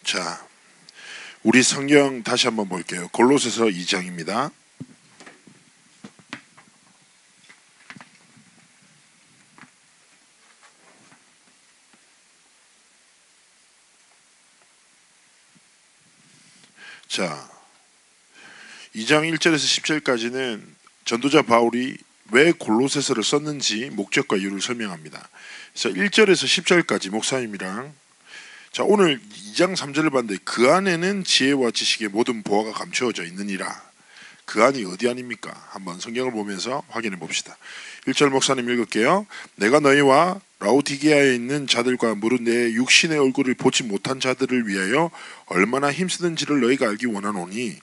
자, 우리 성경 다시 한번 볼게요. 골로새서 2장입니다. 자, 2장 1절에서 10절까지는 전도자 바울이 왜 골로새서를 썼는지 목적과 이유를 설명합니다. 그래서 1절에서 10절까지 목사님이랑 자, 오늘 2장 3절을 봤는데 그 안에는 지혜와 지식의 모든 보화가 감추어져 있느니라. 그 안이 어디 안입니까? 한번 성경을 보면서 확인해 봅시다. 1절 목사님 읽을게요. 내가 너희와 라오디게아에 있는 자들과 무릇 내 육신의 얼굴을 보지 못한 자들을 위하여 얼마나 힘쓰는지를 너희가 알기 원하노니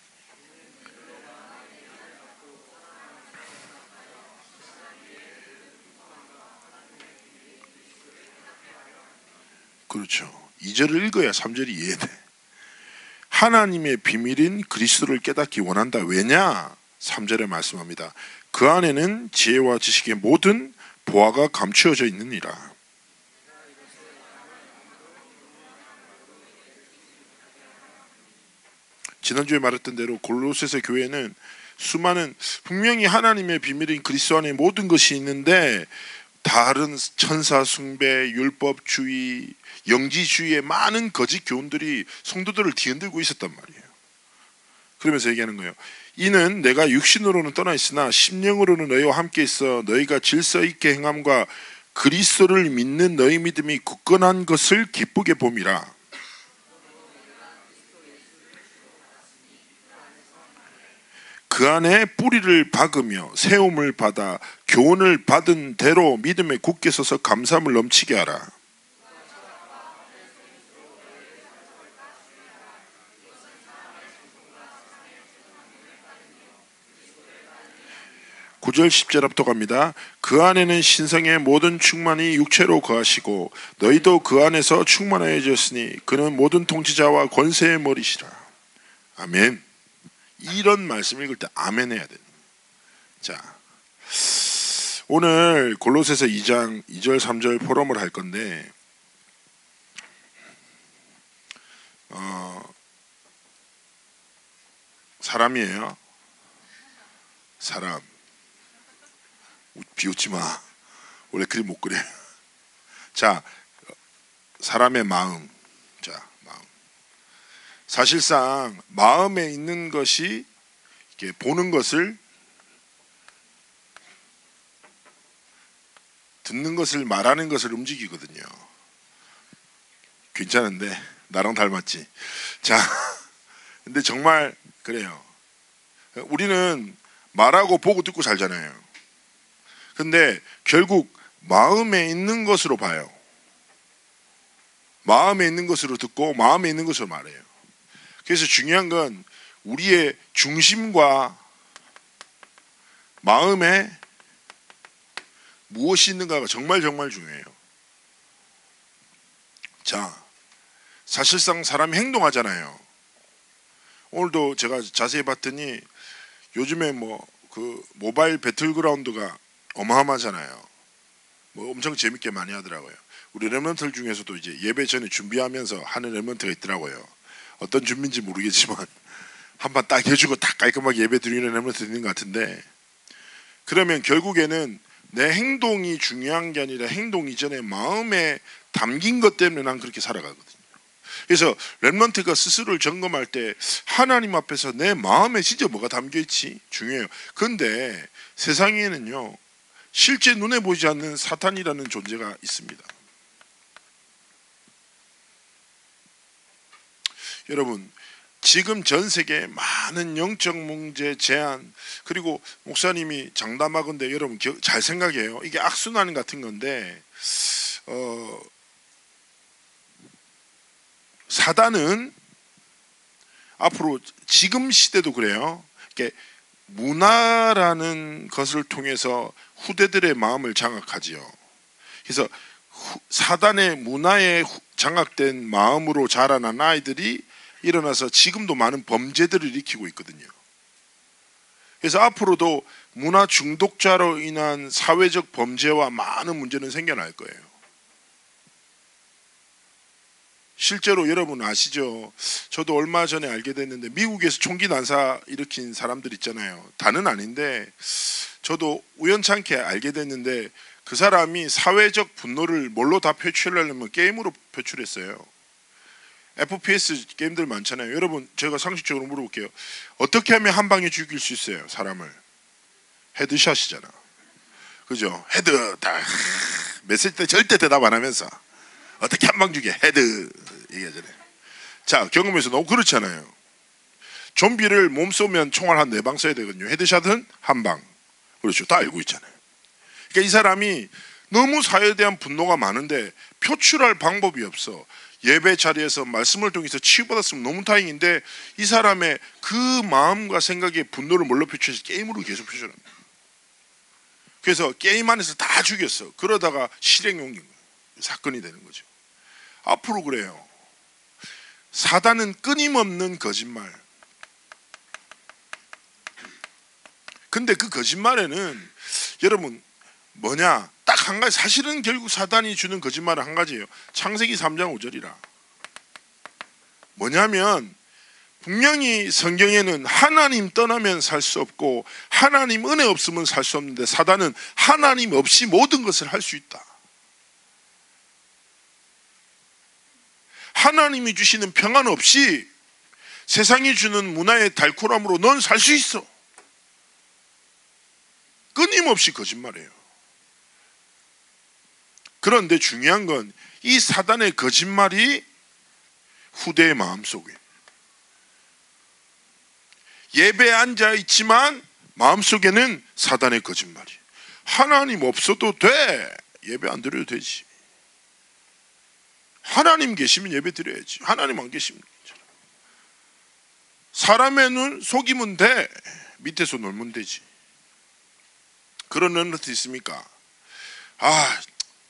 그렇죠. 2절을 읽어야 3절이 이해돼. 하나님의 비밀인 그리스도를 깨닫기 원한다. 왜냐? 3절에 말씀합니다. 그 안에는 지혜와 지식의 모든 보화가 감추어져 있느니라. 지난주에 말했던 대로 골로새서 교회는 수많은 분명히 하나님의 비밀인 그리스도 안에 모든 것이 있는데 다른 천사 숭배, 율법주의, 영지주의의 많은 거짓 교훈들이 성도들을 뒤흔들고 있었단 말이에요. 그러면서 얘기하는 거예요. 이는 내가 육신으로는 떠나 있으나 심령으로는 너희와 함께 있어 너희가 질서 있게 행함과 그리스도를 믿는 너희 믿음이 굳건한 것을 기쁘게 봄이라. 그 안에 뿌리를 박으며 세움을 받아 교훈을 받은 대로 믿음에 굳게 서서 감사함을 넘치게 하라. (9절 10절) 합독합니다. 그 안에는 신성의 모든 충만이 육체로 거하시고 너희도 그 안에서 충만해졌으니 그는 모든 통치자와 권세의 머리시라. 아멘. 이런 말씀 읽을 때 아멘 해야 됩니다. 자, 오늘 골로새서 2장 2절 3절 포럼을 할 건데 사람이에요. 사람. 비웃지 마. 원래 그림 못 그래. 자, 사람의 마음. 자, 마음. 사실상 마음에 있는 것이 이렇게 보는 것을 듣는 것을 말하는 것을 움직이거든요. 괜찮은데 나랑 닮았지. 자, 근데 정말 그래요. 우리는 말하고 보고 듣고 살잖아요. 근데 결국 마음에 있는 것으로 봐요. 마음에 있는 것으로 듣고 마음에 있는 것으로 말해요. 그래서 중요한 건 우리의 중심과 마음에 무엇이 있는가가 정말 중요해요. 자, 사실상 사람이 행동하잖아요. 오늘도 제가 자세히 봤더니 요즘에 그 모바일 배틀그라운드가 어마어마하잖아요. 엄청 재밌게 많이 하더라고요. 우리 랩런트들 중에서도 이제 예배 전에 준비하면서 하는 랩런트가 있더라고요. 어떤 준비인지 모르겠지만 한번 딱 해주고 딱 깔끔하게 예배 드리는 랩런트 있는 것 같은데, 그러면 결국에는 내 행동이 중요한 게 아니라 행동 이전에 마음에 담긴 것 때문에 난 그렇게 살아가거든요. 그래서 랩런트가 스스로를 점검할 때 하나님 앞에서 내 마음에 진짜 뭐가 담겨있지? 중요해요. 그런데 세상에는요, 실제 눈에 보이지 않는 사탄이라는 존재가 있습니다. 여러분, 지금 전 세계에 많은 영적 문제, 제한, 그리고 목사님이 장담하건대 여러분 잘 생각해요. 이게 악순환 같은 건데 사단은 앞으로 지금 시대도 그래요. 이렇게 문화라는 것을 통해서 후대들의 마음을 장악하지요. 그래서 사단의 문화에 장악된 마음으로 자라난 아이들이 일어나서 지금도 많은 범죄들을 일으키고 있거든요. 그래서 앞으로도 문화 중독자로 인한 사회적 범죄와 많은 문제는 생겨날 거예요. 실제로 여러분 아시죠? 저도 얼마 전에 알게 됐는데 미국에서 총기 난사 일으킨 사람들 있잖아요. 다는 아닌데 저도 우연찮게 알게 됐는데 그 사람이 사회적 분노를 뭘로 다 표출하려면 게임으로 표출했어요. FPS 게임들 많잖아요. 여러분 제가 상식적으로 물어볼게요. 어떻게 하면 한 방에 죽일 수 있어요? 사람을. 헤드샷이잖아. 그죠? 헤드 딱 메시지 때 절대 대답 안 하면서 어떻게 한 방 죽여 헤드 얘기하잖아요. 자, 경험에서 너무 그렇잖아요. 좀비를 몸 쏘면 총알 한 4방 써야 되거든요. 헤드샷은 한 방. 그렇죠. 다 알고 있잖아요. 그러니까 이 사람이 너무 사회에 대한 분노가 많은데 표출할 방법이 없어. 예배 자리에서 말씀을 통해서 치유받았으면 너무 다행인데 이 사람의 그 마음과 생각의 분노를 뭘로 표출해서 게임으로 계속 표출합니다. 그래서 게임 안에서 다 죽였어. 그러다가 실행에 옮긴 거예요. 사건이 되는 거죠. 앞으로 그래요. 사단은 끊임없는 거짓말. 근데 그 거짓말에는 여러분 뭐냐? 딱 한 가지. 사실은 결국 사단이 주는 거짓말은 한 가지예요. 창세기 3장 5절이라. 뭐냐면 분명히 성경에는 하나님 떠나면 살 수 없고 하나님 은혜 없으면 살 수 없는데 사단은 하나님 없이 모든 것을 할 수 있다. 하나님이 주시는 평안 없이 세상이 주는 문화의 달콤함으로 넌 살 수 있어. 끊임없이 거짓말해요. 그런데 중요한 건 이 사단의 거짓말이 후대의 마음속에 예배에 앉아있지만 마음속에는 사단의 거짓말이 하나님 없어도 돼. 예배 안 드려도 되지. 하나님 계시면 예배 드려야지. 하나님 안 계시면 사람의 눈 속이면 돼. 밑에서 놀면 되지. 그런 랩런트 있습니까? 아,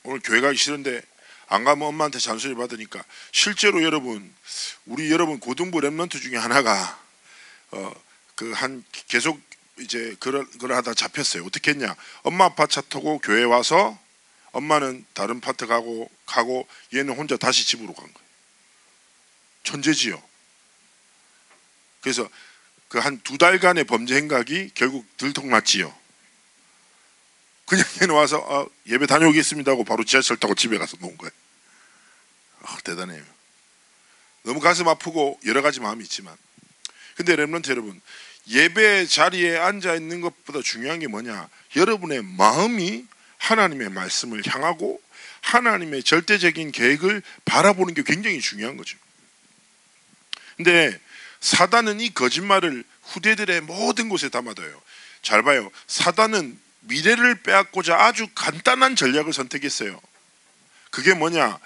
오늘 교회 가기 싫은데 안 가면 엄마한테 잔소리 받으니까. 실제로 여러분, 우리 여러분 고등부 랩런트 중에 하나가 계속 이제 그걸 하다 잡혔어요. 어떻게 했냐? 엄마 아빠 차 타고 교회 와서 엄마는 다른 파트 가고 얘는 혼자 다시 집으로 간 거예요. 천재지요. 그래서 그 한 2달간의 범죄 행각이 결국 들통났지요. 그냥 얘는 와서 예배 다녀오겠습니다 하고 바로 지하철 타고 집에 가서 놓은 거예요. 대단해요. 너무 가슴 아프고 여러 가지 마음이 있지만, 근데 렘넌트 여러분, 예배 자리에 앉아 있는 것보다 중요한 게 뭐냐? 여러분의 마음이 하나님의 말씀을 향하고 하나님의 절대적인 계획을 바라보는 게 굉장히 중요한 거죠. 근데 사단은 이 거짓말을 후대들의 모든 곳에 담아둬요. 잘 봐요. 사단은 미래를 빼앗고자 아주 간단한 전략을 선택했어요. 그게 뭐냐?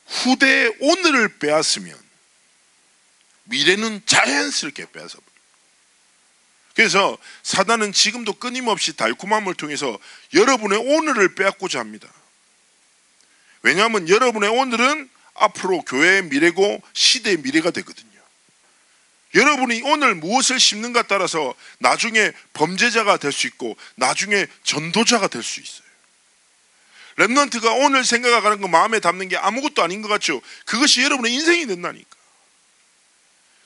후대의 오늘을 빼앗으면 미래는 자연스럽게 빼앗아버려요. 그래서 사단은 지금도 끊임없이 달콤함을 통해서 여러분의 오늘을 빼앗고자 합니다. 왜냐하면 여러분의 오늘은 앞으로 교회의 미래고 시대의 미래가 되거든요. 여러분이 오늘 무엇을 심는가 따라서 나중에 범죄자가 될 수 있고 나중에 전도자가 될 수 있어요. 렘넌트가 오늘 생각하는 거 마음에 담는 게 아무것도 아닌 것 같죠? 그것이 여러분의 인생이 된다니까.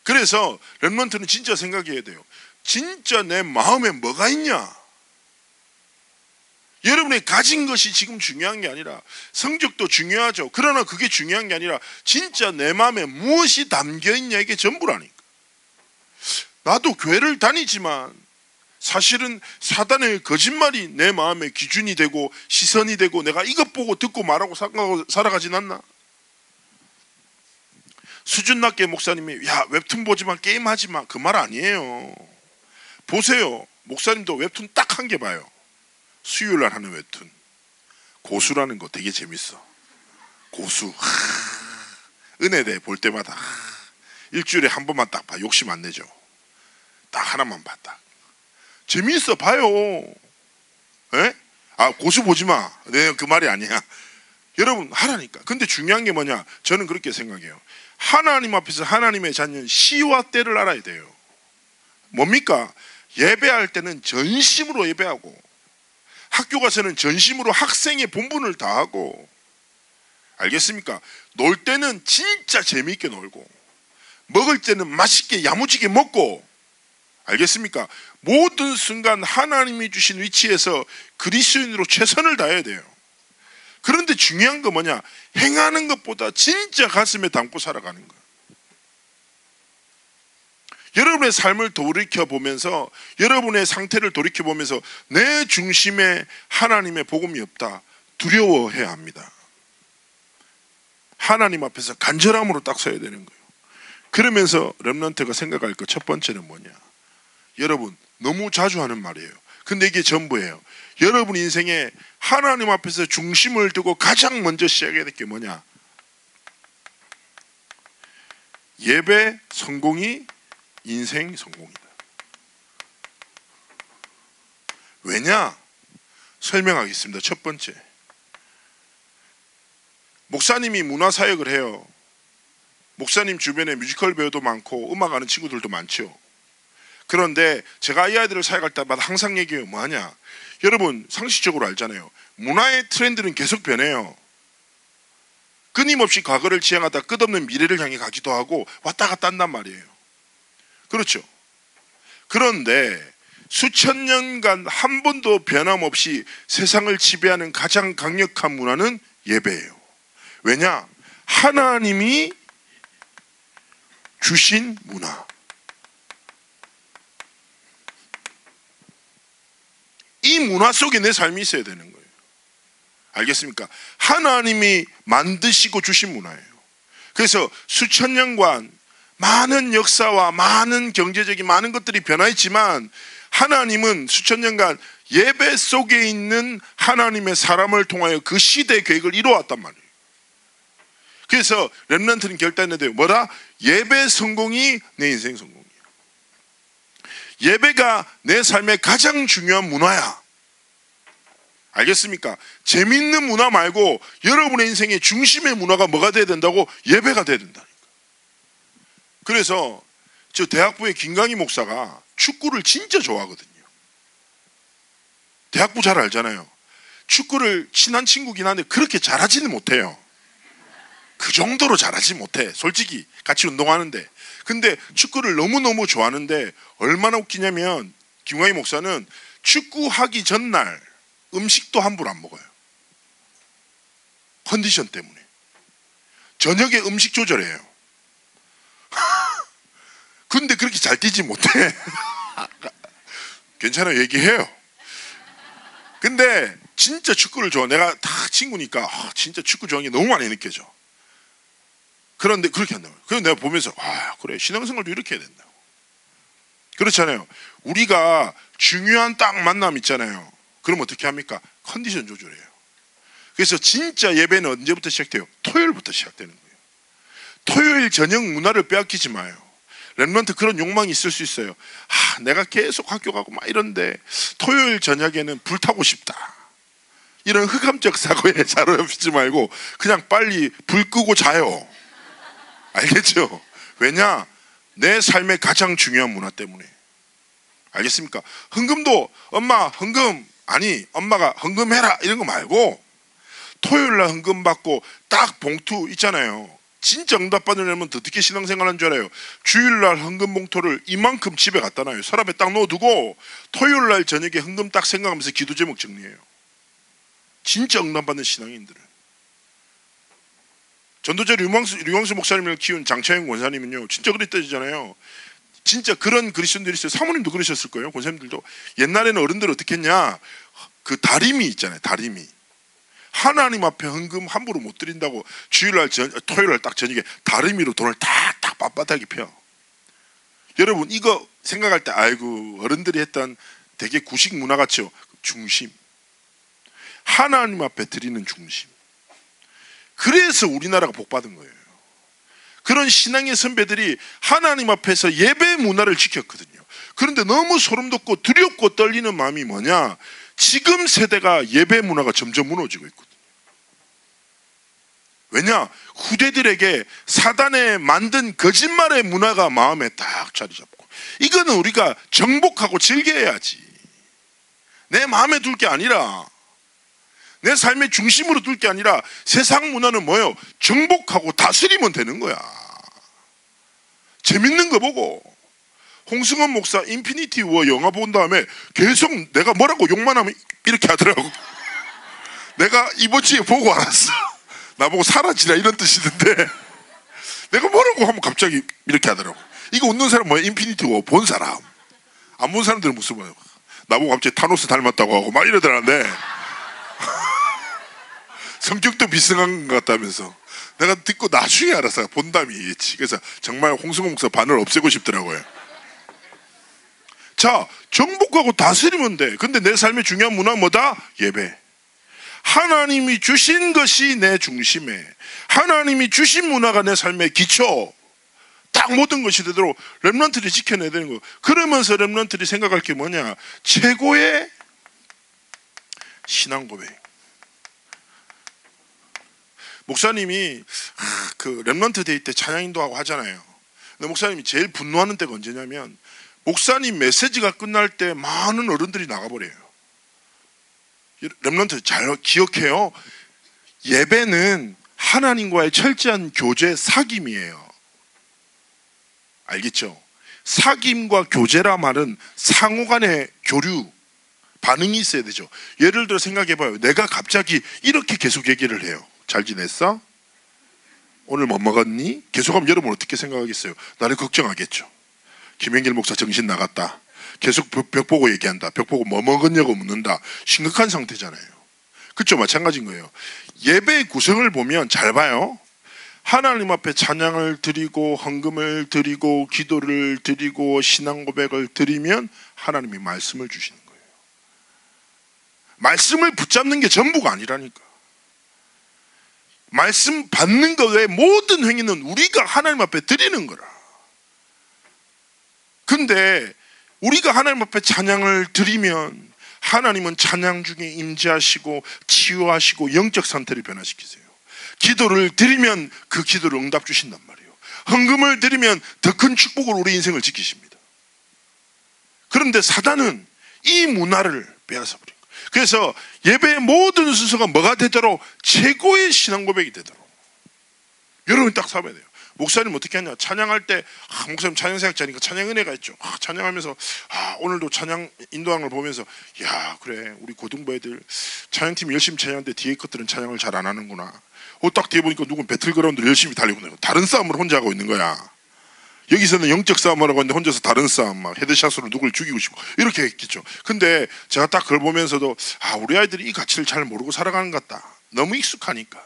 그래서 렘넌트는 진짜 생각해야 돼요. 진짜 내 마음에 뭐가 있냐? 여러분이 가진 것이 지금 중요한 게 아니라, 성적도 중요하죠. 그러나 그게 중요한 게 아니라 진짜 내 마음에 무엇이 담겨있냐, 이게 전부라니까. 나도 교회를 다니지만 사실은 사단의 거짓말이 내 마음의 기준이 되고 시선이 되고 내가 이것 보고 듣고 말하고 살아가진 않나? 수준 낮게 목사님이 야 웹툰 보지마, 게임하지마, 그 말 아니에요. 보세요. 목사님도 웹툰 딱 한 개 봐요. 수요일날 하는 웹툰. 고수라는 거 되게 재밌어. 고수. 은혜대 볼 때마다 일주일에 한 번만 딱 봐. 욕심 안 내죠. 딱 하나만 봐. 딱 재미있어. 봐요. 에? 고수 보지마. 네, 그 말이 아니야. 여러분 하라니까. 근데 중요한 게 뭐냐? 저는 그렇게 생각해요. 하나님 앞에서 하나님의 자녀는 시와 때를 알아야 돼요. 뭡니까? 예배할 때는 전심으로 예배하고, 학교 가서는 전심으로 학생의 본분을 다하고, 알겠습니까? 놀 때는 진짜 재미있게 놀고, 먹을 때는 맛있게 야무지게 먹고, 알겠습니까? 모든 순간 하나님이 주신 위치에서 그리스도인으로 최선을 다해야 돼요. 그런데 중요한 건 뭐냐? 행하는 것보다 진짜 가슴에 담고 살아가는 거예요. 여러분의 삶을 돌이켜보면서, 여러분의 상태를 돌이켜보면서 내 중심에 하나님의 복음이 없다, 두려워해야 합니다. 하나님 앞에서 간절함으로 딱 서야 되는 거예요. 그러면서 렘넌트가 생각할 것 첫 번째는 뭐냐? 여러분, 너무 자주 하는 말이에요. 근데 이게 전부예요. 여러분 인생에 하나님 앞에서 중심을 두고 가장 먼저 시작해야 될 게 뭐냐? 예배 성공이 인생 성공이다. 왜냐? 설명하겠습니다. 첫 번째, 목사님이 문화사역을 해요. 목사님 주변에 뮤지컬 배우도 많고 음악하는 친구들도 많죠. 그런데 제가 이 아이들을 사역할 때마다 항상 얘기해요. 뭐하냐? 여러분 상식적으로 알잖아요. 문화의 트렌드는 계속 변해요. 끊임없이 과거를 지향하다 끝없는 미래를 향해 가기도 하고 왔다 갔다 한단 말이에요. 그렇죠? 그런데 수천 년간 한 번도 변함없이 세상을 지배하는 가장 강력한 문화는 예배예요. 왜냐? 하나님이 주신 문화. 이 문화 속에 내 삶이 있어야 되는 거예요. 알겠습니까? 하나님이 만드시고 주신 문화예요. 그래서 수천 년간 많은 역사와 많은 경제적인 많은 것들이 변화했지만 하나님은 수천 년간 예배 속에 있는 하나님의 사람을 통하여 그 시대의 계획을 이루어왔단 말이에요. 그래서 렘넌트는 결단했는데 뭐라? 예배 성공이 내 인생 성공이야. 예배가 내 삶의 가장 중요한 문화야. 알겠습니까? 재밌는 문화 말고 여러분의 인생의 중심의 문화가 뭐가 돼야 된다고? 예배가 돼야 된다니까. 그래서 저 대학부의 김강희 목사가 축구를 진짜 좋아하거든요. 대학부 잘 알잖아요. 축구를 친한 친구긴 한데 그렇게 잘하지는 못해요. 그 정도로 잘하지 못해. 솔직히 같이 운동하는데. 근데 축구를 너무너무 좋아하는데 얼마나 웃기냐면 김광희 목사는 축구하기 전날 음식도 함부로 안 먹어요. 컨디션 때문에. 저녁에 음식 조절해요. 근데 그렇게 잘 뛰지 못해. 괜찮아요. 얘기해요. 근데 진짜 축구를 좋아. 내가 다 친구니까 진짜 축구 좋아하는 게 너무 많이 느껴져. 그런데 그렇게 한다고요. 그래서 내가 보면서 그래, 신앙생활도 이렇게 해야 된다고. 그렇잖아요. 우리가 중요한 딱 만남 있잖아요. 그럼 어떻게 합니까? 컨디션 조절해요. 그래서 진짜 예배는 언제부터 시작돼요? 토요일부터 시작되는 거예요. 토요일 저녁 문화를 빼앗기지 마요. 렘넌트 그런 욕망이 있을 수 있어요. 내가 계속 학교 가고 막 이런데 토요일 저녁에는 불타고 싶다. 이런 흑암적 사고에 사로잡히지 말고 그냥 빨리 불 끄고 자요. 알겠죠? 왜냐? 내 삶의 가장 중요한 문화 때문에. 알겠습니까? 헌금도 엄마 헌금, 아니 엄마가 헌금해라 이런 거 말고 토요일날 헌금 받고 딱 봉투 있잖아요. 진짜 응답 받으려면 어떻게 신앙생활하는 줄 알아요? 주일날 헌금 봉투를 이만큼 집에 갖다 놔요. 서랍에 딱 넣어두고 토요일날 저녁에 헌금 딱 생각하면서 기도 제목 정리해요. 진짜 응답 받는 신앙인들은. 전도자 류광수 목사님을 키운 장차영 권사님은요 진짜 그랬다잖아요. 진짜 그런 그리스도인들이 있어요. 사모님도 그러셨을 거예요. 권사님들도. 옛날에는 어른들 어떻게 했냐, 그 다리미 있잖아요. 다리미. 하나님 앞에 헌금 함부로 못 드린다고 주일날 토요일날 딱 저녁에 다리미로 돈을 탁탁 빳빳하게 펴. 여러분 이거 생각할 때 아이고 어른들이 했던 되게 구식 문화 같죠. 중심. 하나님 앞에 드리는 중심. 그래서 우리나라가 복받은 거예요. 그런 신앙의 선배들이 하나님 앞에서 예배 문화를 지켰거든요. 그런데 너무 소름 돋고 두렵고 떨리는 마음이 뭐냐? 지금 세대가 예배 문화가 점점 무너지고 있거든요. 왜냐? 후대들에게 사단의 만든 거짓말의 문화가 마음에 딱 자리 잡고, 이거는 우리가 정복하고 즐겨야지. 내 마음에 둘 게 아니라 내 삶의 중심으로 둘 게 아니라 세상 문화는 뭐예요? 정복하고 다스리면 되는 거야. 재밌는 거 보고. 홍승헌 목사 인피니티 워 영화 본 다음에 계속 내가 뭐라고 욕만 하면 이렇게 하더라고. 내가 이번 주에 보고 알았어. 나보고 사라지라 이런 뜻이던데 내가 뭐라고 하면 갑자기 이렇게 하더라고. 이거 웃는 사람 뭐야? 인피니티 워 본 사람. 안 본 사람들은 무슨 말이야? 나보고 갑자기 타노스 닮았다고 하고 막 이러더라는데 성격도 비슷한 것 같다면서 내가 듣고 나중에 알았어요. 본담이 이해치. 그래서 정말 홍승헌 목사 반을 없애고 싶더라고요. 자, 정복하고 다스리면 돼. 근데 내 삶의 중요한 문화는 뭐다? 예배. 하나님이 주신 것이 내 중심에, 하나님이 주신 문화가 내 삶의 기초, 딱 모든 것이 되도록 렘넌트를 지켜내야 되는 거. 그러면서 렘넌트들이 생각할 게 뭐냐? 최고의 신앙 고백. 목사님이 그 렘넌트 데이 때 찬양 인도하고 하잖아요. 근데 목사님이 제일 분노하는 때가 언제냐면 목사님 메시지가 끝날 때 많은 어른들이 나가버려요. 렘넌트 잘 기억해요. 예배는 하나님과의 철저한 교제 사귐이에요. 알겠죠? 사귐과 교제라 말은 상호간의 교류, 반응이 있어야 되죠. 예를 들어 생각해봐요. 내가 갑자기 이렇게 계속 얘기를 해요. 잘 지냈어? 오늘 뭐 먹었니? 계속하면 여러분 어떻게 생각하겠어요? 나를 걱정하겠죠. 김영길 목사 정신 나갔다. 계속 벽 보고 얘기한다. 벽 보고 뭐 먹었냐고 묻는다. 심각한 상태잖아요. 그렇죠? 마찬가지인 거예요. 예배의 구성을 보면 잘 봐요. 하나님 앞에 찬양을 드리고 헌금을 드리고 기도를 드리고 신앙 고백을 드리면 하나님이 말씀을 주시는 거예요. 말씀을 붙잡는 게 전부가 아니라니까. 말씀 받는 것 외에 모든 행위는 우리가 하나님 앞에 드리는 거라. 근데 우리가 하나님 앞에 찬양을 드리면 하나님은 찬양 중에 임재하시고 치유하시고 영적 상태를 변화시키세요. 기도를 드리면 그 기도를 응답 주신단 말이에요. 헌금을 드리면 더 큰 축복으로 우리 인생을 지키십니다. 그런데 사단은 이 문화를 빼앗아 버린 거예요. 그래서 예배의 모든 순서가 뭐가 되도록 최고의 신앙 고백이 되도록 여러분이 딱 삼아야 돼요. 목사님 어떻게 하냐? 찬양할 때 목사님 찬양사역자니까 찬양 은혜가 있죠. 찬양하면서 오늘도 찬양 인도하는 걸 보면서 야 그래 우리 고등부 애들 찬양팀 열심히 찬양하는데 뒤에 것들은 찬양을 잘 안 하는구나. 딱 뒤에 보니까 누군 배틀그라운드를 열심히 달리고 있는 거야. 다른 싸움을 혼자 하고 있는 거야. 여기서는 영적 싸움을 하고 있는데 혼자서 다른 싸움 막 헤드샷으로 누굴 죽이고 싶고 이렇게 했겠죠. 근데 제가 딱 그걸 보면서도 우리 아이들이 이 가치를 잘 모르고 살아가는 것 같다. 너무 익숙하니까.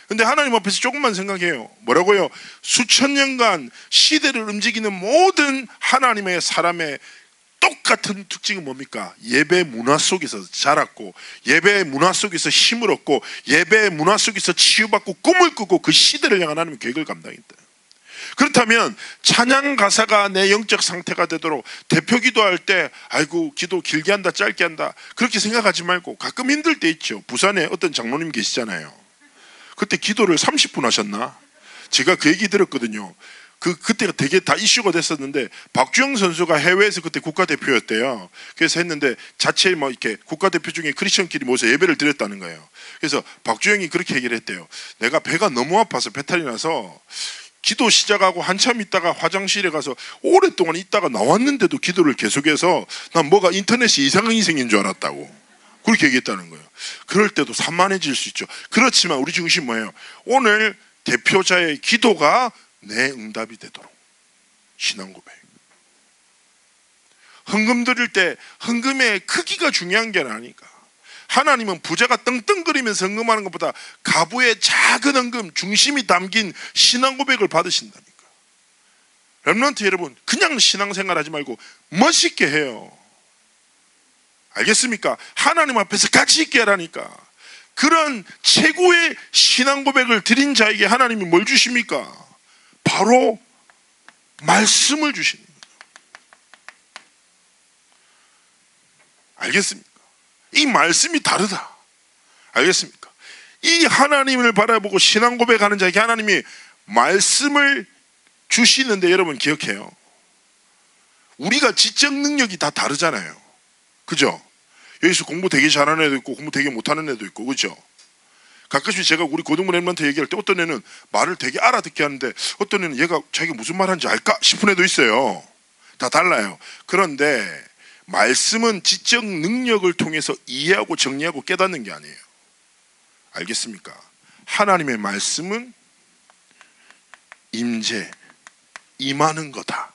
근데 하나님 앞에서 조금만 생각해요. 뭐라고요? 수천 년간 시대를 움직이는 모든 하나님의 사람의 똑같은 특징은 뭡니까? 예배 문화 속에서 자랐고 예배 문화 속에서 힘을 얻고 예배 문화 속에서 치유받고 꿈을 꾸고 그 시대를 향한 하나님의 계획을 감당했다. 그렇다면 찬양 가사가 내 영적 상태가 되도록 대표 기도할 때 아이고 기도 길게 한다 짧게 한다 그렇게 생각하지 말고 가끔 힘들 때 있죠. 부산에 어떤 장로님 계시잖아요. 그때 기도를 30분 하셨나? 제가 그 얘기 들었거든요. 그때가 되게 다 이슈가 됐었는데 박주영 선수가 해외에서 그때 국가대표였대요. 그래서 했는데 자체 뭐 이렇게 국가대표 중에 크리스천끼리 모여서 예배를 드렸다는 거예요. 그래서 박주영이 그렇게 얘기를 했대요. 내가 배가 너무 아파서 배탈이 나서 기도 시작하고 한참 있다가 화장실에 가서 오랫동안 있다가 나왔는데도 기도를 계속해서 난 뭐가 인터넷이 이상한 생긴 줄 알았다고 그렇게 얘기했다는 거예요. 그럴 때도 산만해질 수 있죠. 그렇지만 우리 중심 뭐예요? 오늘 대표자의 기도가 내 응답이 되도록 신앙 고백. 헌금 드릴 때 헌금의 크기가 중요한 게 아니니까. 하나님은 부자가 떵떵거리면서 헌금하는 것보다 가부의 작은 헌금 중심이 담긴 신앙 고백을 받으신다니까. 렘넌트 여러분 그냥 신앙생활 하지 말고 멋있게 해요. 알겠습니까? 하나님 앞에서 가치 있게 하라니까. 그런 최고의 신앙 고백을 드린 자에게 하나님이 뭘 주십니까? 바로 말씀을 주시는 거예요. 알겠습니까? 이 말씀이 다르다. 알겠습니까? 이 하나님을 바라보고 신앙 고백하는 자에게 하나님이 말씀을 주시는데 여러분 기억해요. 우리가 지적 능력이 다 다르잖아요. 그죠? 여기서 공부 되게 잘하는 애도 있고 공부 되게 못하는 애도 있고, 그렇죠? 가끔씩 제가 우리 고등부 랩런트 얘기할 때 어떤 애는 말을 되게 알아듣게 하는데 어떤 애는 얘가 자기가 무슨 말 하는지 알까 싶은 애도 있어요. 다 달라요. 그런데 말씀은 지적 능력을 통해서 이해하고 정리하고 깨닫는 게 아니에요. 알겠습니까? 하나님의 말씀은 임재, 임하는 거다.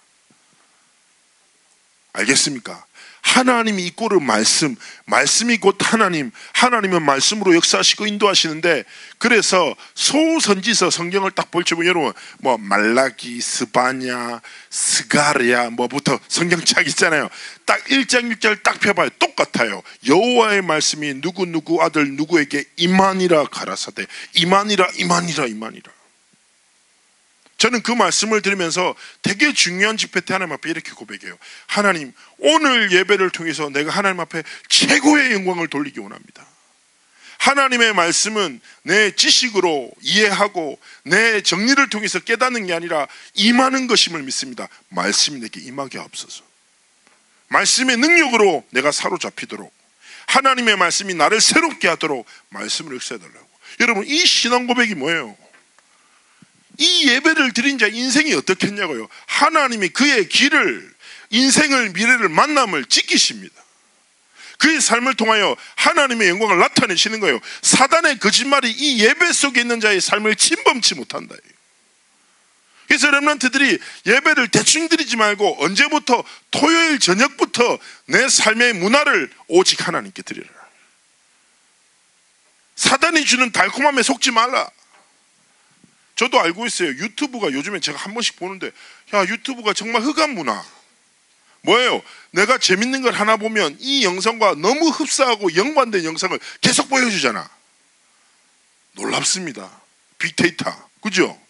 알겠습니까? 하나님이 이꼬르 말씀, 말씀이 곧 하나님, 하나님은 말씀으로 역사하시고 인도하시는데, 그래서 소선지서 성경을 딱 볼지면 여러분 뭐 말라기, 스바냐, 스가랴 뭐부터 성경책 있잖아요. 딱 1장 6절 딱 펴봐요. 똑같아요. 여호와의 말씀이 누구 아들 누구에게 임하니라 가라사대. 임하니라. 저는 그 말씀을 들으면서 되게 중요한 집회 때 하나님 앞에 이렇게 고백해요. 하나님, 오늘 예배를 통해서 내가 하나님 앞에 최고의 영광을 돌리기 원합니다. 하나님의 말씀은 내 지식으로 이해하고 내 정리를 통해서 깨닫는 게 아니라 임하는 것임을 믿습니다. 말씀이 내게 임하게 하옵소서. 말씀의 능력으로 내가 사로잡히도록, 하나님의 말씀이 나를 새롭게 하도록 말씀을 역사해달라고. 여러분, 이 신앙 고백이 뭐예요? 이 예배를 드린 자 인생이 어떻겠냐고요. 하나님이 그의 길을, 인생을, 미래를, 만남을 지키십니다. 그의 삶을 통하여 하나님의 영광을 나타내시는 거예요. 사단의 거짓말이 이 예배 속에 있는 자의 삶을 침범치 못한다. 그래서 렘넌트들이 예배를 대충 드리지 말고 언제부터? 토요일 저녁부터 내 삶의 문화를 오직 하나님께 드리라. 사단이 주는 달콤함에 속지 말라. 저도 알고 있어요. 유튜브가 요즘에 제가 한 번씩 보는데, 야, 유튜브가 정말 흑암 문화. 뭐예요? 내가 재밌는 걸 하나 보면 이 영상과 너무 흡사하고 연관된 영상을 계속 보여주잖아. 놀랍습니다. 빅데이터, 그죠?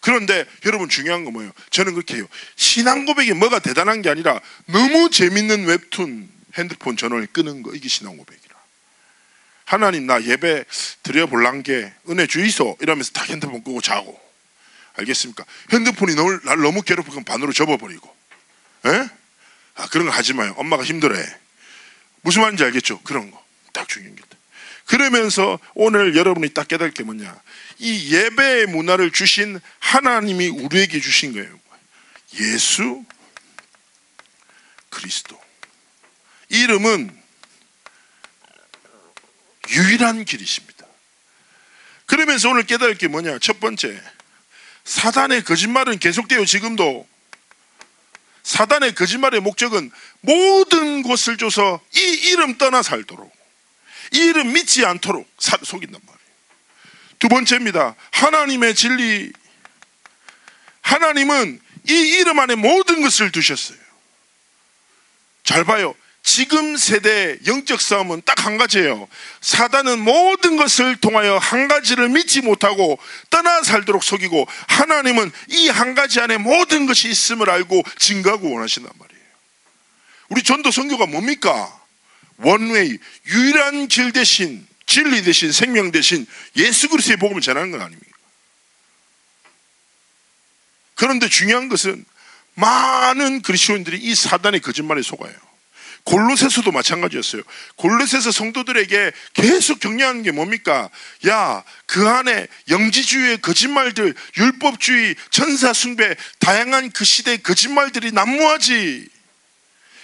그런데 여러분, 중요한 건 뭐예요? 저는 그렇게 해요. 신앙 고백이 뭐가 대단한 게 아니라 너무 재밌는 웹툰 핸드폰 전원을 끄는 거, 이게 신앙 고백이라. 하나님, 나 예배 드려볼란 게 은혜 주이소 이러면서 딱 핸드폰 끄고 자고. 알겠습니까? 핸드폰이 날 너무 괴롭히면 반으로 접어버리고. 에? 아, 그런 거 하지 마요. 엄마가 힘들어해. 무슨 말인지 알겠죠? 그런 거 딱 중요한 게. 그러면서 오늘 여러분이 딱 깨달을 게 뭐냐, 이 예배의 문화를 주신 하나님이 우리에게 주신 거예요. 예수 그리스도. 이름은 유일한 길이십니다. 그러면서 오늘 깨달을 게 뭐냐, 첫 번째, 사단의 거짓말은 계속돼요. 지금도 사단의 거짓말의 목적은 모든 것을 줘서 이 이름 떠나 살도록, 이 이름 믿지 않도록 속인단 말이에요. 두 번째입니다. 하나님의 진리. 하나님은 이 이름 안에 모든 것을 두셨어요. 잘 봐요. 지금 세대의 영적 싸움은 딱 한 가지예요. 사단은 모든 것을 통하여 한 가지를 믿지 못하고 떠나 살도록 속이고, 하나님은 이 한 가지 안에 모든 것이 있음을 알고 증거하고 원하신단 말이에요. 우리 전도 선교가 뭡니까? 원웨이, 유일한 길 대신, 진리 대신, 생명 대신 예수 그리스도의 복음을 전하는 건 아닙니까? 그런데 중요한 것은 많은 그리스도인들이 이 사단의 거짓말에 속아요. 골로새서도 마찬가지였어요. 골로새서 성도들에게 계속 격려하는 게 뭡니까? 야, 그 안에 영지주의의 거짓말들, 율법주의, 천사 숭배, 다양한 그 시대의 거짓말들이 난무하지.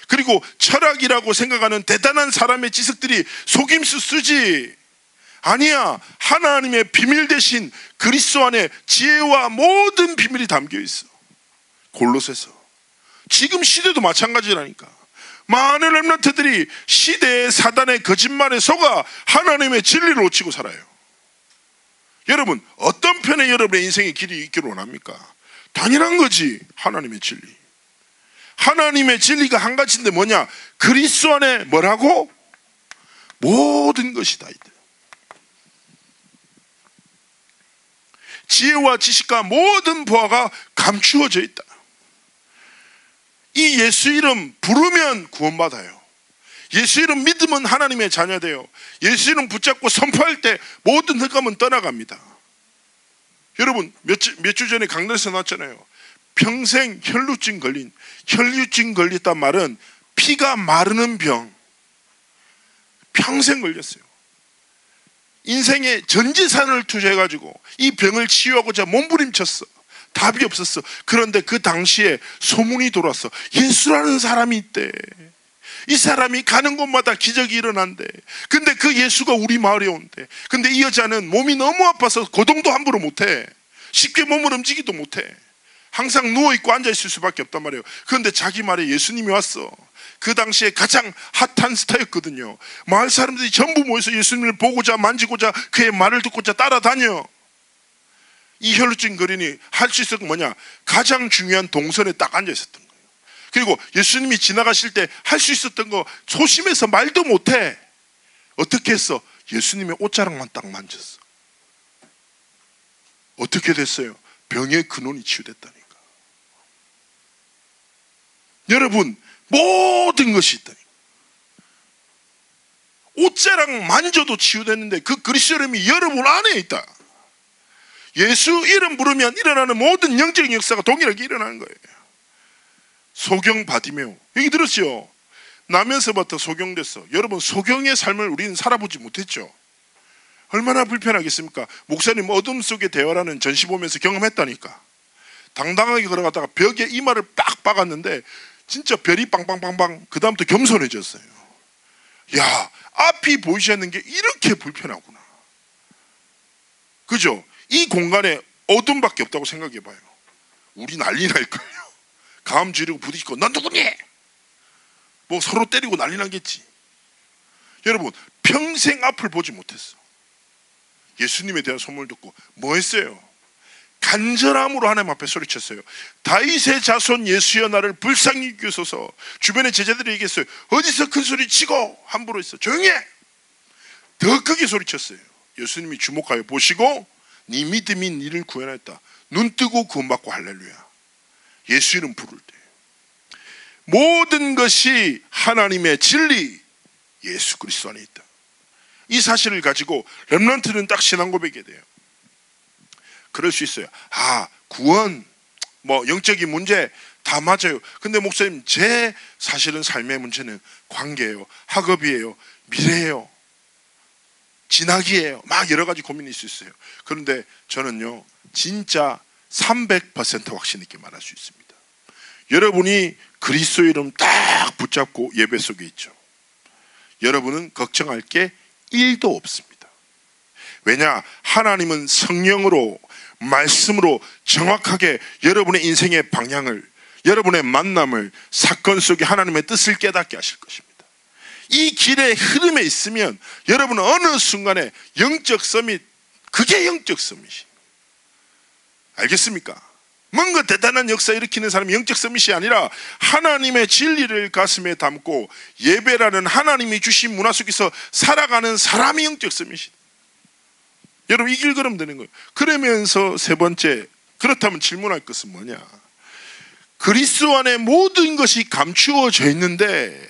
그리고 철학이라고 생각하는 대단한 사람의 지식들이 속임수 쓰지. 아니야, 하나님의 비밀 대신 그리스도 안에 지혜와 모든 비밀이 담겨 있어. 골로새서. 지금 시대도 마찬가지라니까. 많은 렘넌트들이 시대의 사단의 거짓말에 속아 하나님의 진리를 놓치고 살아요. 여러분, 어떤 편에 여러분의 인생의 길이 있기를 원합니까? 당연한 거지. 하나님의 진리. 하나님의 진리가 한 가지인데 뭐냐? 그리스도 안에 뭐라고? 모든 것이 다 있다. 지혜와 지식과 모든 보화가 감추어져 있다. 이 예수 이름 부르면 구원받아요. 예수 이름 믿으면 하나님의 자녀 돼요. 예수 이름 붙잡고 선포할 때 모든 흑암은 떠나갑니다. 여러분, 몇 주 전에 강단에서 나왔잖아요. 평생 혈루증 걸렸단 말은 피가 마르는 병, 평생 걸렸어요. 인생의 전 재산을 투자해가지고 이 병을 치유하고자 몸부림쳤어. 답이 없었어. 그런데 그 당시에 소문이 돌았어. 예수라는 사람이 있대. 이 사람이 가는 곳마다 기적이 일어난대. 근데 그 예수가 우리 마을에 온대. 근데 이 여자는 몸이 너무 아파서 거동도 함부로 못해. 쉽게 몸을 움직이도 못해. 항상 누워있고 앉아있을 수밖에 없단 말이에요. 그런데 자기 말에 예수님이 왔어. 그 당시에 가장 핫한 스타였거든요. 마을 사람들이 전부 모여서 예수님을 보고자 만지고자 그의 말을 듣고자 따라다녀. 이 혈루증 거린이 할 수 있었던 건 뭐냐? 가장 중요한 동선에 딱 앉아있었던 거예요. 그리고 예수님이 지나가실 때 할 수 있었던 거 소심해서 말도 못해. 어떻게 했어? 예수님의 옷자락만 딱 만졌어. 어떻게 됐어요? 병의 근원이 치유됐다니까. 여러분, 모든 것이 있다니까. 옷자락 만져도 치유됐는데 그 그리스도 이름이 여러분 안에 있다. 예수 이름 부르면 일어나는 모든 영적인 역사가 동일하게 일어나는 거예요. 소경 바디메오, 여기 들었죠? 나면서부터 소경됐어. 여러분, 소경의 삶을 우리는 살아보지 못했죠. 얼마나 불편하겠습니까? 목사님 어둠 속의 대화라는 전시 보면서 경험했다니까. 당당하게 걸어가다가 벽에 이마를 빡 박았는데 진짜 별이 빵빵빵빵. 그 다음부터 겸손해졌어요. 야, 앞이 보이지 않는 게 이렇게 불편하구나. 그죠? 이 공간에 어둠밖에 없다고 생각해봐요. 우리 난리 날 거예요. 감 지르고 부딪히고 넌 누구니? 뭐 서로 때리고 난리 나겠지. 여러분, 평생 앞을 보지 못했어. 예수님에 대한 소문을 듣고 뭐 했어요? 간절함으로 하나님 앞에 소리쳤어요. 다윗의 자손 예수여 나를 불쌍히 여기소서. 주변의 제자들이 얘기했어요. 어디서 큰 소리 치고 함부로 했어. 조용히 해. 더 크게 소리쳤어요. 예수님이 주목하여 보시고 네 믿음이 니를 구원했다. 눈 뜨고 구원받고 할렐루야. 예수 이름 부를 때 모든 것이 하나님의 진리 예수 그리스도 안에 있다. 이 사실을 가지고 렘넌트는 딱 신앙 고백이 돼요. 그럴 수 있어요. 아, 구원, 뭐 영적인 문제 다 맞아요. 근데 목사님, 제 사실은 삶의 문제는 관계예요, 학업이에요, 미래예요, 진학이에요. 막 여러 가지 고민이 있을 수 있어요. 그런데 저는요, 진짜 300% 확신 있게 말할 수 있습니다. 여러분이 그리스도 이름 딱 붙잡고 예배 속에 있죠. 여러분은 걱정할 게 1도 없습니다. 왜냐? 하나님은 성령으로 말씀으로 정확하게 여러분의 인생의 방향을, 여러분의 만남을, 사건 속에 하나님의 뜻을 깨닫게 하실 것입니다. 이 길의 흐름에 있으면 여러분은 어느 순간에 영적 서밋, 그게 영적 서밋이. 알겠습니까? 뭔가 대단한 역사 일으키는 사람이 영적 서밋이 아니라 하나님의 진리를 가슴에 담고 예배라는 하나님이 주신 문화 속에서 살아가는 사람이 영적 서밋이다. 여러분, 이 길 걸으면 되는 거예요. 그러면서 세 번째, 그렇다면 질문할 것은 뭐냐? 그리스도 안에 모든 것이 감추어져 있는데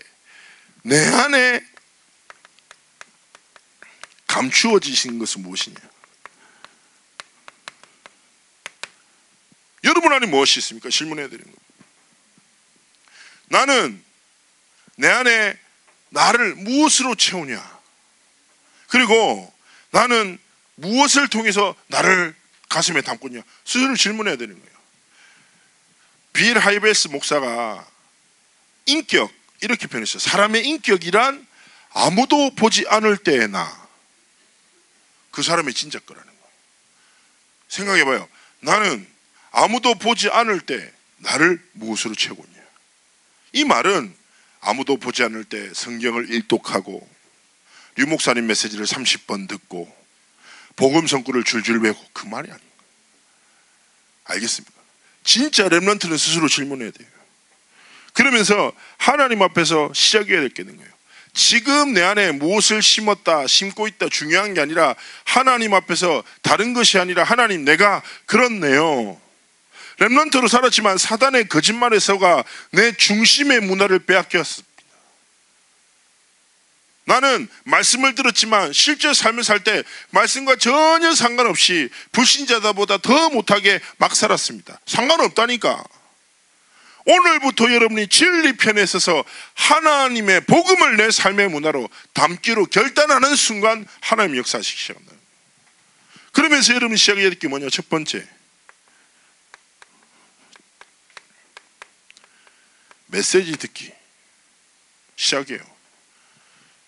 내 안에 감추어지신 것은 무엇이냐? 여러분 안에 무엇이 있습니까? 질문해 드리는 겁니다. 나는 내 안에 나를 무엇으로 채우냐? 그리고 나는 무엇을 통해서 나를 가슴에 담고 있냐? 스스로 질문해야 되는 거예요. 빌 하이베스 목사가 인격, 이렇게 표현했어요. 사람의 인격이란 아무도 보지 않을 때의 나, 그 사람의 진짜 거라는 거예요. 생각해봐요. 나는 아무도 보지 않을 때 나를 무엇으로 채우고 있냐? 이 말은 아무도 보지 않을 때 성경을 일독하고 류 목사님 메시지를 30번 듣고 복음 성구를 줄줄 외우고 그 말이 아닌 거예요. 알겠습니까? 진짜 렘넌트는 스스로 질문해야 돼요. 그러면서 하나님 앞에서 시작해야 될 게 있는 거예요. 지금 내 안에 무엇을 심었다, 심고 있다 중요한 게 아니라 하나님 앞에서 다른 것이 아니라 하나님, 내가 그렇네요. 렘넌트로 살았지만 사단의 거짓말에서가 내 중심의 문화를 빼앗겼습니다. 나는 말씀을 들었지만 실제 삶을 살 때 말씀과 전혀 상관없이 불신자다보다 더 못하게 막 살았습니다. 상관없다니까. 오늘부터 여러분이 진리편에 서서 하나님의 복음을 내 삶의 문화로 담기로 결단하는 순간 하나님 역사하시기 시작합니다. 그러면서 여러분이 시작해야 될 게 뭐냐? 첫 번째, 메시지 듣기 시작해요.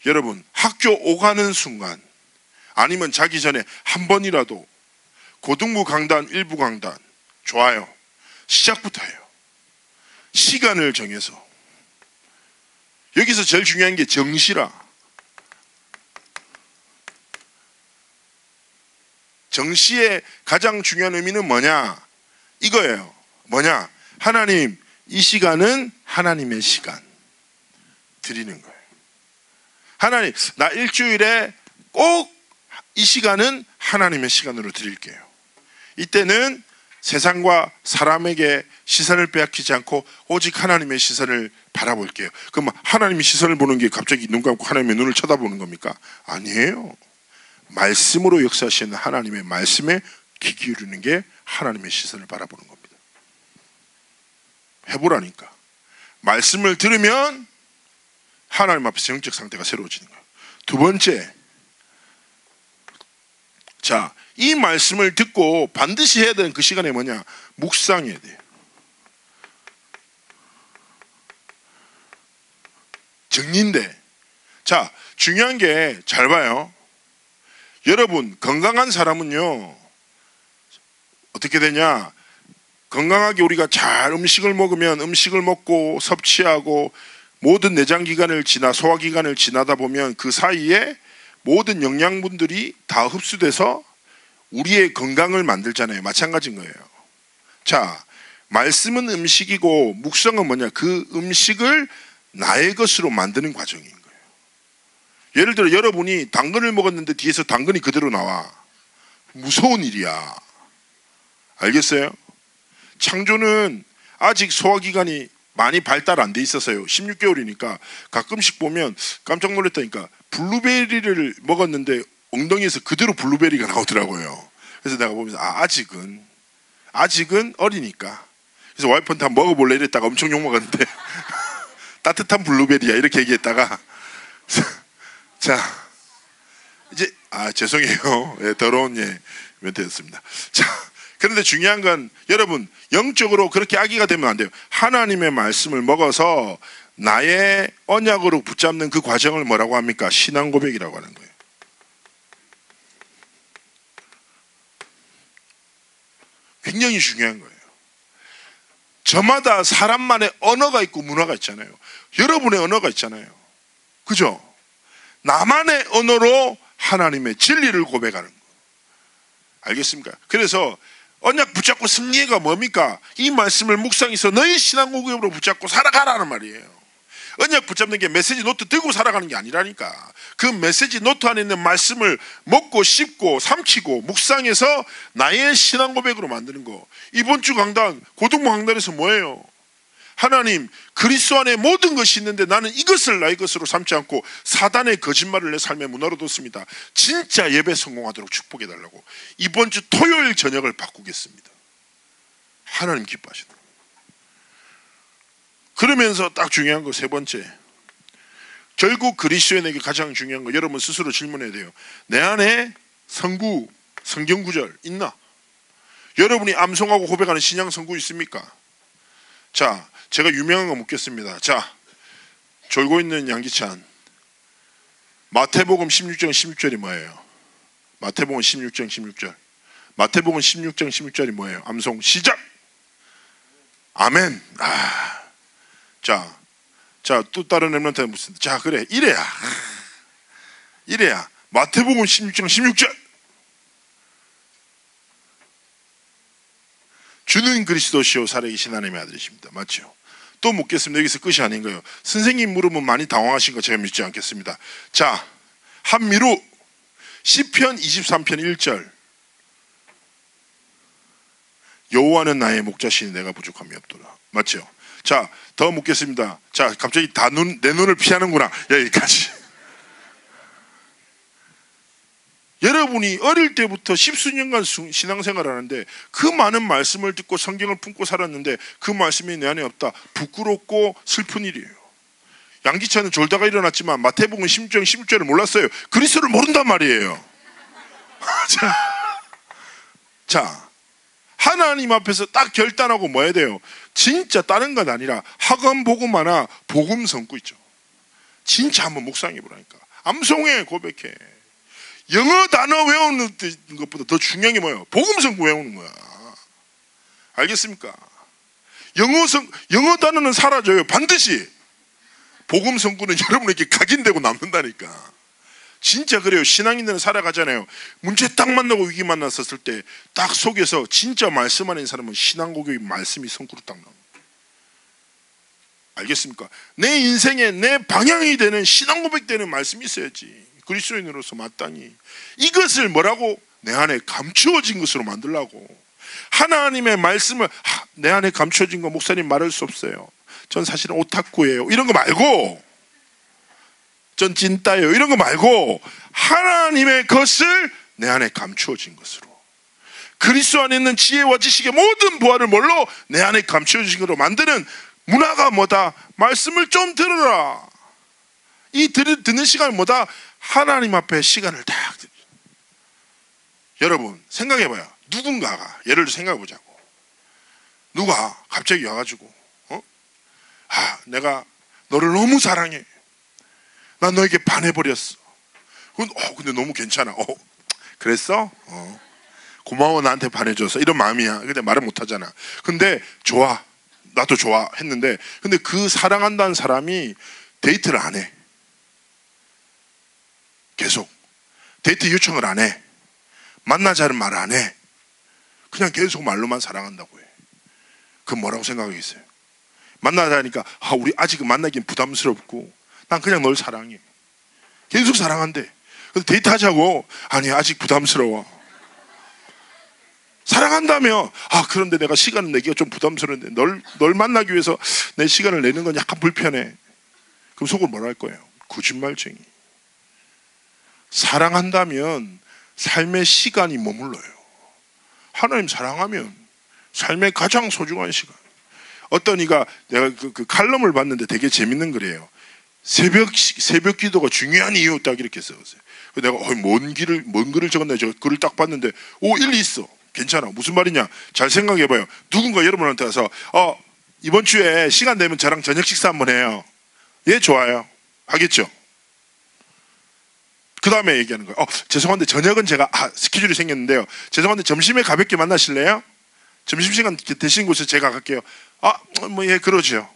여러분, 학교 오가는 순간 아니면 자기 전에 한 번이라도 고등부 강단, 일부 강단 좋아요. 시작부터 해요. 시간을 정해서. 여기서 제일 중요한 게 정시라. 정시의 가장 중요한 의미는 뭐냐? 이거예요. 뭐냐? 하나님, 이 시간은 하나님의 시간 드리는 거예요. 하나님, 나 일주일에 꼭 이 시간은 하나님의 시간으로 드릴게요. 이때는 세상과 사람에게 시선을 빼앗기지 않고 오직 하나님의 시선을 바라볼게요. 그럼 하나님의 시선을 보는 게 갑자기 눈 감고 하나님의 눈을 쳐다보는 겁니까? 아니에요. 말씀으로 역사하시는 하나님의 말씀에 귀 기울이는 게 하나님의 시선을 바라보는 겁니다. 해보라니까. 말씀을 들으면 하나님 앞에서 영적 상태가 새로워지는 거예요. 두 번째, 자, 이 말씀을 듣고 반드시 해야 되는 그 시간에 뭐냐? 묵상해야 돼요. 정리인데, 자, 중요한 게 잘 봐요. 여러분, 건강한 사람은요 어떻게 되냐? 건강하게 우리가 잘 음식을 먹으면 음식을 먹고 섭취하고 모든 내장기관을 지나 소화기관을 지나다 보면 그 사이에 모든 영양분들이 다 흡수돼서 우리의 건강을 만들잖아요. 마찬가지인 거예요. 자, 말씀은 음식이고 묵상은 뭐냐? 그 음식을 나의 것으로 만드는 과정인 거예요. 예를 들어 여러분이 당근을 먹었는데 뒤에서 당근이 그대로 나와. 무서운 일이야. 알겠어요? 창조는 아직 소화기관이 많이 발달 안 돼 있어서요. 16개월이니까 가끔씩 보면 깜짝 놀랐다니까. 블루베리를 먹었는데 엉덩이에서 그대로 블루베리가 나오더라고요. 그래서 내가 보면서 아직은 어리니까. 그래서 와이프한테 한번 먹어볼래 이랬다가 엄청 욕먹었는데 따뜻한 블루베리야 이렇게 얘기했다가 자, 이제 죄송해요. 예, 더러운 멘트였습니다. 자, 그런데 중요한 건 여러분, 영적으로 그렇게 아기가 되면 안 돼요. 하나님의 말씀을 먹어서 나의 언약으로 붙잡는 그 과정을 뭐라고 합니까? 신앙 고백이라고 하는 거예요. 굉장히 중요한 거예요. 저마다 사람만의 언어가 있고 문화가 있잖아요. 여러분의 언어가 있잖아요. 그죠? 나만의 언어로 하나님의 진리를 고백하는 거예요. 알겠습니까? 그래서 언약 붙잡고 승리가 뭡니까? 이 말씀을 묵상해서 너희 신앙 고백으로 붙잡고 살아가라는 말이에요. 언약 붙잡는 게 메시지 노트 들고 살아가는 게 아니라니까. 그 메시지 노트 안에 있는 말씀을 먹고 씹고 삼키고 묵상해서 나의 신앙 고백으로 만드는 거. 이번 주 강단, 고등부 강단에서 뭐예요? 하나님, 그리스도 안에 모든 것이 있는데 나는 이것을 나의 것으로 삼지 않고 사단의 거짓말을 내 삶의 문화로 뒀습니다. 진짜 예배 성공하도록 축복해달라고. 이번 주 토요일 저녁을 바꾸겠습니다. 하나님 기뻐하시더라고요. 그러면서 딱 중요한 거 세 번째, 결국 그리스도인에게 가장 중요한 거, 여러분 스스로 질문해야 돼요. 내 안에 성구, 성경 구절 있나? 여러분이 암송하고 고백하는 신앙 성구 있습니까? 자, 제가 유명한 거 묻겠습니다. 자, 졸고 있는 양기찬, 마태복음 16장 16절이 뭐예요? 마태복음 16장 16절. 마태복음 16장 16절이 뭐예요? 암송 시작. 아멘. 자, 또 다른 렘넌트는 무슨? 자, 그래, 이래야. 마태복음 16장 16절. 주는 그리스도시요 살아계신 하나님의 아들이십니다. 맞죠? 또 묻겠습니다. 여기서 끝이 아닌 거예요. 선생님 물으면 많이 당황하신 거 제가 믿지 않겠습니다. 자, 한미루 시편 23편 1절. 여호와는 나의 목자시니 내가 부족함이 없도다. 맞죠? 자, 더 묻겠습니다. 자, 갑자기 내 눈을 피하는구나. 여기까지. 여러분이 어릴 때부터 십수년간 신앙생활을 하는데 그 많은 말씀을 듣고 성경을 품고 살았는데 그 말씀이 내 안에 없다. 부끄럽고 슬픈 일이에요. 양기찬은 졸다가 일어났지만 마태복음 16장 16절을 몰랐어요. 그리스도를 모른단 말이에요. 자, 하나님 앞에서 딱 결단하고 뭐 해야 돼요? 진짜 다른 건 아니라 학원 복음 하나 복음 성구 있죠. 진짜 한번 묵상해 보라니까. 암송해, 고백해. 영어 단어 외우는 것보다 더 중요한 게 뭐예요? 복음 성구 외우는 거야. 알겠습니까? 영어 단어는 사라져요. 반드시. 복음 성구는 여러분에게 각인되고 남는다니까. 진짜 그래요. 신앙인들은 살아가잖아요. 문제 딱 만나고 위기 만났었을 때 딱 속에서 진짜 말씀 안에 있는 사람은 신앙고백의 말씀이 성구로 딱 나옵니다. 알겠습니까? 내 인생에 내 방향이 되는 신앙고백 되는 말씀이 있어야지. 그리스도인으로서 마땅히 이것을 뭐라고? 내 안에 감추어진 것으로 만들라고. 하나님의 말씀을 내 안에 감추어진 거 목사님 말할 수 없어요. 전 사실은 오타쿠예요. 이런 거 말고, 전 찐따예요. 이런 거 말고 하나님의 것을 내 안에 감추어진 것으로, 그리스도 안에 있는 지혜와 지식의 모든 부활을 뭘로? 내 안에 감추어진 것으로 만드는 문화가 뭐다? 말씀을 좀 들어라. 이 듣는 시간은 뭐다? 하나님 앞에 시간을 딱 들어. 여러분 생각해봐요. 누군가가, 예를 들어 생각해보자고. 누가 갑자기 와가지고 내가 너를 너무 사랑해. 난 너에게 반해버렸어. 근데 너무 괜찮아. 그랬어? 고마워 나한테 반해줘서. 이런 마음이야. 근데 말을 못하잖아. 근데 좋아, 나도 좋아 했는데, 근데 그 사랑한다는 사람이 데이트를 안 해. 계속 데이트 요청을 안 해. 만나자는 말 안 해. 그냥 계속 말로만 사랑한다고 해. 그건 뭐라고 생각하겠어요? 만나자니까 우리 아직은 만나긴 부담스럽고 난 그냥 널 사랑해. 계속 사랑한대. 근데 데이트하자고. 아니 아직 부담스러워. 사랑한다며. 그런데 내가 시간을 내기가 좀 부담스러운데 널 만나기 위해서 내 시간을 내는 건 약간 불편해. 그럼 속으로 뭐라 할 거예요? 거짓말쟁이. 사랑한다면 삶의 시간이 머물러요. 하나님 사랑하면 삶의 가장 소중한 시간. 어떤 이가, 내가 그 칼럼을 봤는데 되게 재밌는 글이에요. 새벽 기도가 중요한 이유 딱 이렇게 써있어요. 내가 먼 글을 적었네. 저 글을 딱 봤는데 일리 있어. 괜찮아. 무슨 말이냐? 잘 생각해봐요. 누군가 여러분한테 와서 이번 주에 시간 되면 저랑 저녁 식사 한번 해요. 예, 좋아요. 하겠죠? 그 다음에 얘기하는 거예요. 죄송한데 저녁은 제가 스케줄이 생겼는데요. 죄송한데 점심에 가볍게 만나실래요? 점심시간 되신 곳에 제가 갈게요. 예, 그러죠.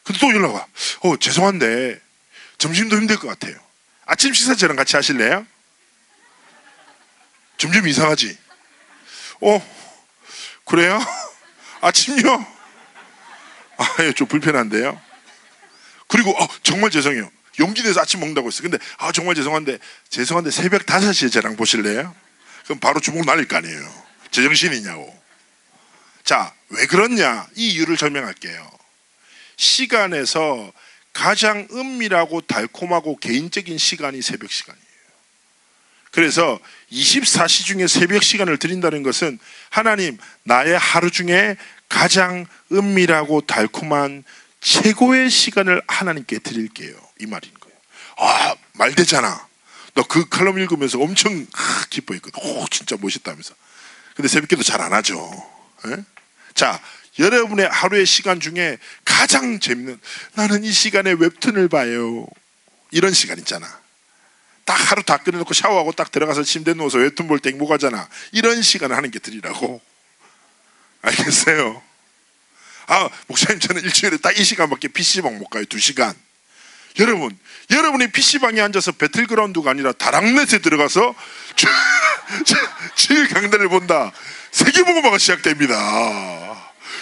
근데 또 연락 와. 죄송한데 점심도 힘들 것 같아요. 아침 식사 저랑 같이 하실래요? 점점 이상하지? 그래요? 아침요? 예, 좀 불편한데요. 그리고 정말 죄송해요. 용기 내서 아침 먹는다고 했어요. 근데 정말 죄송한데 새벽 5시에 저랑 보실래요? 그럼 바로 주먹 날릴 거 아니에요. 제정신이냐고. 자, 왜 그렇냐? 이 이유를 설명할게요. 시간에서 가장 은밀하고 달콤하고 개인적인 시간이 새벽 시간이에요. 그래서 24시 중에 새벽 시간을 드린다는 것은 하나님, 나의 하루 중에 가장 은밀하고 달콤한 최고의 시간을 하나님께 드릴게요. 이 말인 거예요. 말 되잖아. 너 그 칼럼 읽으면서 엄청 기뻐했거든. 진짜 멋있다면서. 근데 새벽기도 잘 안 하죠. 에? 자, 여러분의 하루의 시간 중에 가장 재밌는, 나는 이 시간에 웹툰을 봐요. 이런 시간 있잖아. 딱 하루 다 끝내놓고 샤워하고 딱 들어가서 침대에 누워서 웹툰 볼 때 행복하잖아. 이런 시간을 하는 게 드리라고. 알겠어요? 목사님 저는 일주일에 딱 이 시간밖에 PC방 못 가요. 2시간. 여러분이 PC방에 앉아서 배틀그라운드가 아니라 다락넷에 들어가서 제일 강단을 본다. 세계복음화가 시작됩니다.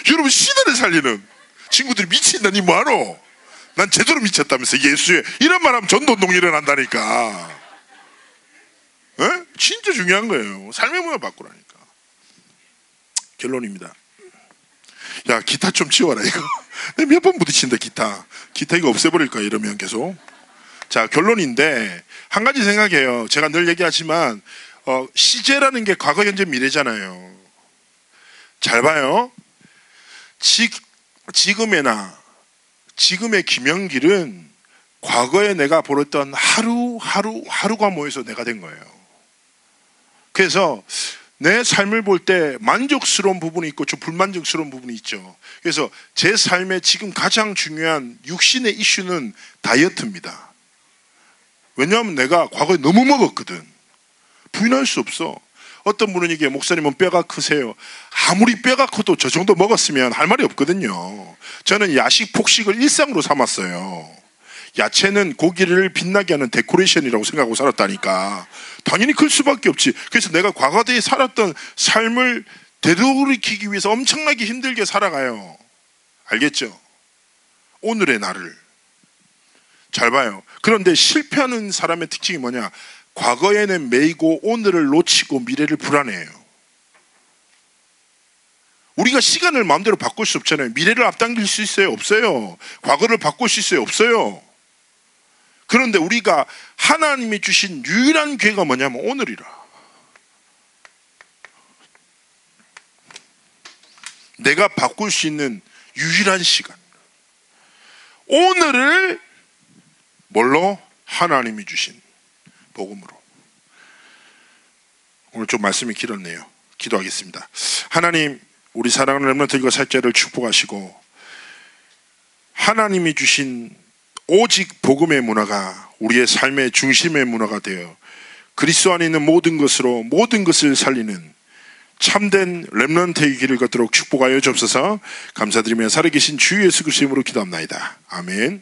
여러분 시대를 살리는 친구들이 미친다. 니 뭐하노? 난 제대로 미쳤다면서 예수에. 이런 말 하면 전도운동 일어난다니까. 에? 진짜 중요한 거예요. 삶의 문화 바꾸라니까. 결론입니다. 야, 기타 좀 치워라 이거. 내가 몇 번 부딪힌다 기타 이거 없애버릴 거야 이러면 계속. 자, 자, 결론인데 한 가지 생각해요. 제가 늘 얘기하지만 시제라는 게 과거, 현재, 미래잖아요. 잘 봐요. 지금의 김영길은 과거에 내가 벌었던 하루가 모여서 내가 된 거예요. 그래서 내 삶을 볼 때 만족스러운 부분이 있고 좀 불만족스러운 부분이 있죠. 그래서 제 삶에 지금 가장 중요한 육신의 이슈는 다이어트입니다. 왜냐하면 내가 과거에 너무 먹었거든. 부인할 수 없어. 어떤 분은 이게 목사님은 뼈가 크세요. 아무리 뼈가 커도 저 정도 먹었으면 할 말이 없거든요. 저는 야식 폭식을 일상으로 삼았어요. 야채는 고기를 빛나게 하는 데코레이션이라고 생각하고 살았다니까. 당연히 클 수밖에 없지. 그래서 내가 과거에 살았던 삶을 되돌이키기 위해서 엄청나게 힘들게 살아가요. 알겠죠? 오늘의 나를 잘 봐요. 그런데 실패하는 사람의 특징이 뭐냐? 과거에는 매이고 오늘을 놓치고 미래를 불안해해요. 우리가 시간을 마음대로 바꿀 수 없잖아요. 미래를 앞당길 수 있어요? 없어요. 과거를 바꿀 수 있어요? 없어요. 그런데 우리가 하나님이 주신 유일한 기회가 뭐냐면 오늘이라. 내가 바꿀 수 있는 유일한 시간. 오늘을 뭘로? 하나님이 주신 복음으로. 오늘 좀 말씀이 길었네요. 기도하겠습니다. 하나님, 우리 사랑하는 렘넌트들과 살자를 축복하시고 하나님이 주신 오직 복음의 문화가 우리의 삶의 중심의 문화가 되어 그리스도 안에 있는 모든 것으로 모든 것을 살리는 참된 렘넌트의 길을 걷도록 축복하여 주옵소서. 감사드리며 살아계신 주 예수 그리스도 이름으로 기도합나이다. 아멘.